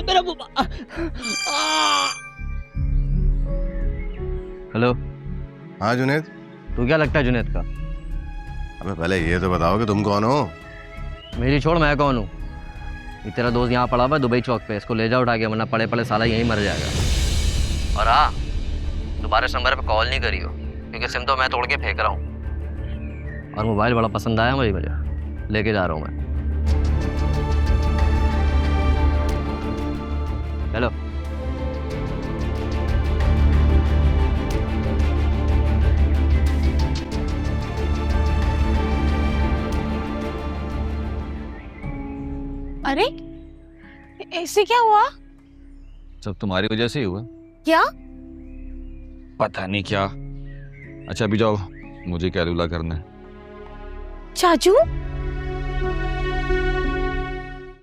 मेरा मुंह। हेलो। हाँ जुनेद। तू क्या लगता है जुनेद का? अबे पहले ये तो बताओ कि तुम कौन हो। मेरी छोड़, मैं कौन हूँ? ये तेरा दोस्त यहाँ पड़ा हुआ है दुबई चौक पे, इसको ले जा उठा के, वरना पड़े पड़े साला यहीं मर जाएगा। और हाँ, दोबारा इस नंबर पे कॉल नहीं करियो, क्योंकि सिम तो मैं तोड़ के फेंक रहा हूँ। और मोबाइल बड़ा पसंद आया मुझे, लेके जा रहा हूँ मैं। हेलो। अरे ऐसे क्या हुआ? सब तुम्हारी वजह से ही हुआ। क्या? पता नहीं क्या। अच्छा अभी जाओ, मुझे कैलकुला करना है। चाचू